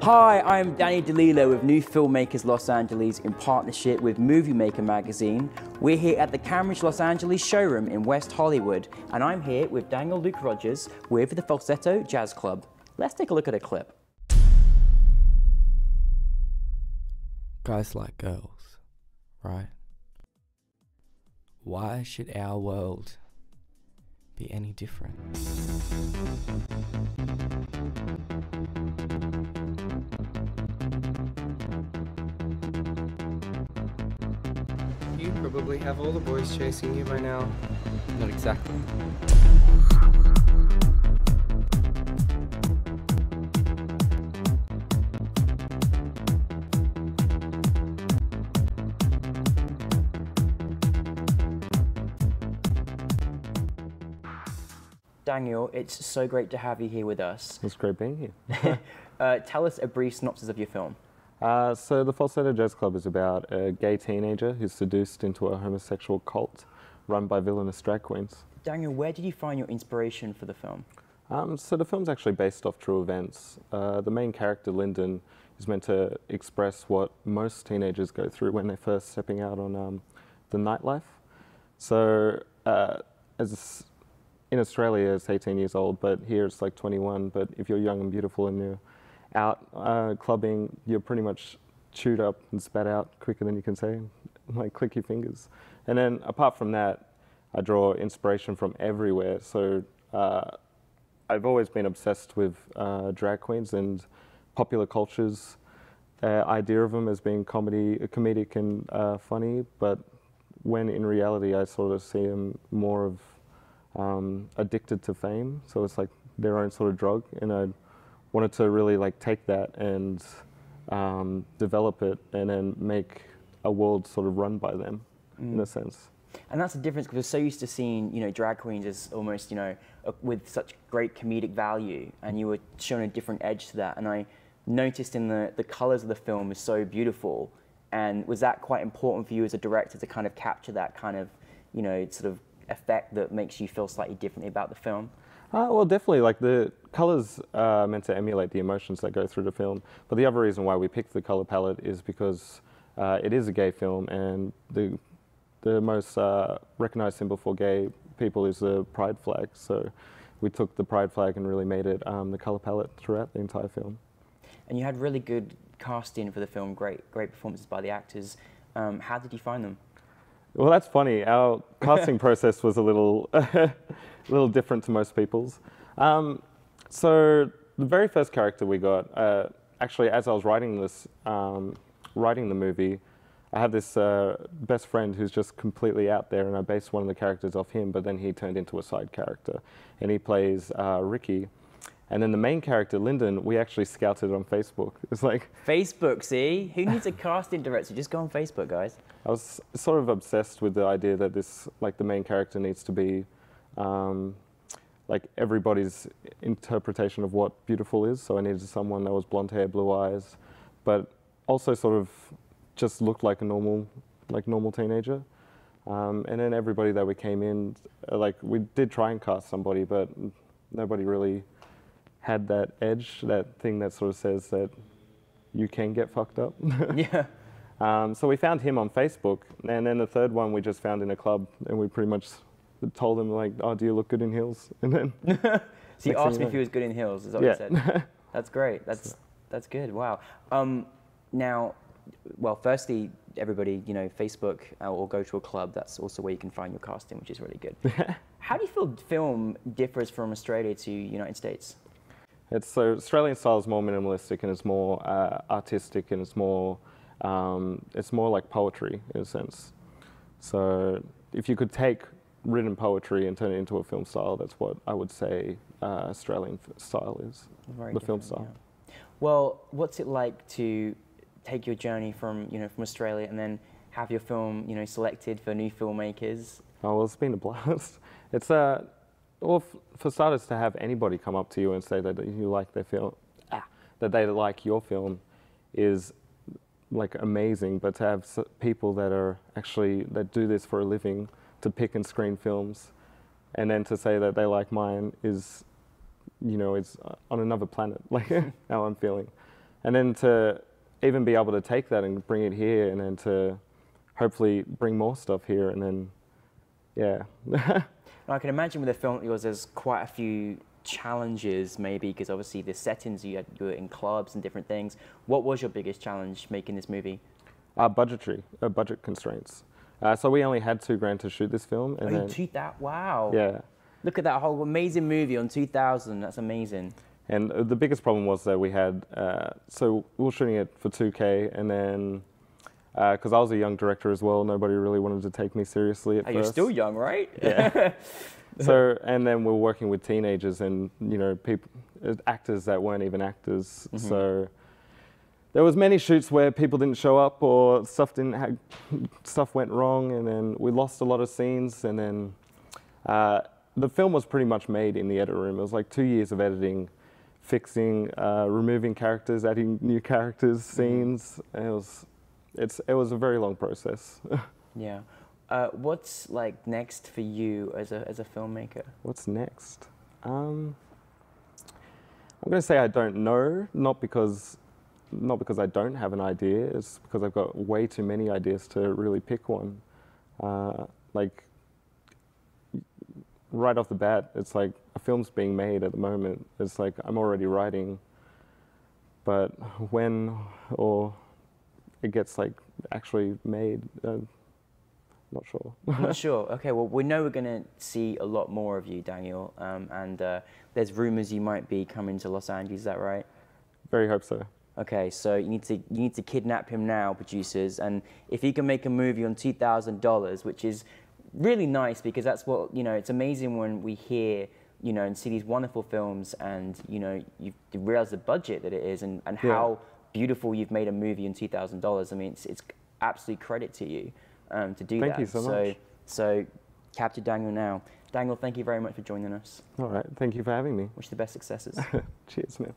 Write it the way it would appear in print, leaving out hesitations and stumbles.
Hi, I'm Danny DeLillo with NewFilmmakers Los Angeles in partnership with Moviemaker magazine. We're here at the Cambridge Los Angeles showroom in West Hollywood, and I'm here with Daniel Luke Rogers with the Falceto Jazz Club. Let's take a look at a clip. Guys like girls, right? Why should our world be any different? You probably have all the boys chasing you by now. Not exactly. Daniel, it's so great to have you here with us. It's great being here. Tell us a brief synopsis of your film. So the Falceto Jazz Club is about a gay teenager who's seduced into a homosexual cult run by villainous drag queens. Daniel, where did you find your inspiration for the film? So the film's actually based off true events. The main character, Lyndon, is meant to express what most teenagers go through when they're first stepping out on the nightlife. So in Australia, it's 18 years old, but here it's like 21. But if you're young and beautiful and you're out clubbing, you're pretty much chewed up and spat out quicker than you can say, like click your fingers. And then apart from that, I draw inspiration from everywhere. So I've always been obsessed with drag queens and popular culture's idea of them as being comedic and funny, but when in reality I sort of see them more of addicted to fame, so it's like their own sort of drug, and I wanted to really like take that and develop it and then make a world sort of run by them in a sense. And that's the difference, because we're so used to seeing, you know, drag queens as almost, you know, with such great comedic value, and you were shown a different edge to that. And I noticed in the colors of the film is so beautiful. And was that quite important for you as a director to kind of capture that kind of, you know, sort of effect that makes you feel slightly differently about the film? Well, definitely. Like the colors are meant to emulate the emotions that go through the film. But the other reason why we picked the color palette is because it is a gay film, and the most recognized symbol for gay people is the pride flag. So we took the pride flag and really made it the color palette throughout the entire film. And you had really good casting for the film, great performances by the actors. How did you find them? Well, that's funny. Our casting process was a little different to most people's. So the very first character we got, actually, as I was writing the movie, I have this best friend who's just completely out there, and I based one of the characters off him, but then he turned into a side character, and he plays Ricky. And then the main character, Lyndon, we actually scouted on Facebook. It's like... Facebook, see? Who needs a casting director? Just go on Facebook, guys. I was sort of obsessed with the idea that this, like, the main character needs to be, like, everybody's interpretation of what beautiful is. So I needed someone that was blonde hair, blue eyes, but also sort of just looked like a normal teenager. And then everybody that we came in, like, we did try and cast somebody, but nobody really had that edge, that thing that sort of says that you can get fucked up. Yeah. So we found him on Facebook, and then the third one we just found in a club, and we pretty much told him, like, oh, do you look good in heels? And then... So you asked me if he was good in heels, is that what you said? That's great. That's good. Wow. Now, well, firstly, everybody, you know, Facebook or go to a club, that's also where you can find your casting, which is really good. How do you feel film differs from Australia to United States? So Australian style is more minimalistic, and it's more artistic, and it's more like poetry in a sense. So if you could take written poetry and turn it into a film style, that's what I would say Australian style is, the film style. Yeah. Well, what's it like to take your journey from Australia and then have your film, selected for New Filmmakers? Oh, well, it's been a blast. It's well, for starters, to have anybody come up to you and say that you like their film, that they like your film, is like amazing. But to have people that do this for a living, to pick and screen films, and then to say that they like mine is, it's on another planet. Like how I'm feeling. And then to even be able to take that and bring it here, and then to hopefully bring more stuff here, and then, yeah. I can imagine with a film like yours, there's quite a few challenges maybe, because obviously the settings, you were in clubs and different things. What was your biggest challenge making this movie? Budget constraints. So we only had $2,000 to shoot this film. And then, wow. Yeah. Look at that whole amazing movie on 2,000. That's amazing. And the biggest problem was that we had, so we were shooting it for 2K, and then, because I was a young director as well, nobody really wanted to take me seriously at first. You're still young, right? Yeah. So, and then we were working with teenagers and, you know, actors that weren't even actors. Mm-hmm. So there was many shoots where people didn't show up, or stuff went wrong, and then we lost a lot of scenes, and then the film was pretty much made in the edit room. It was like 2 years of editing, fixing, removing characters, adding new characters, scenes. And it was a very long process. Yeah. What's like next for you as a filmmaker? What's next? I'm going to say I don't know, not because I don't have an idea. It's because I've got way too many ideas to really pick one. Like right off the bat, it's like a film's being made at the moment. It's like I'm already writing, but when or it gets like actually made, not sure. Not sure. Okay, well, we know we're going to see a lot more of you, Daniel, and there's rumors you might be coming to Los Angeles. Is that right? Very hope so. Okay, so you need to kidnap him now, producers, and if he can make a movie on $2,000, which is really nice, because that's what, you know, it's amazing when we hear, you know, and see these wonderful films, and you know, you realize the budget that it is, and yeah. how beautiful you've made a movie on $2,000. I mean, it's absolute credit to you to do that. Thank you so much. So capture Daniel now. Daniel, thank you very much for joining us. All right, thank you for having me. Wish you the best successes. Cheers, man.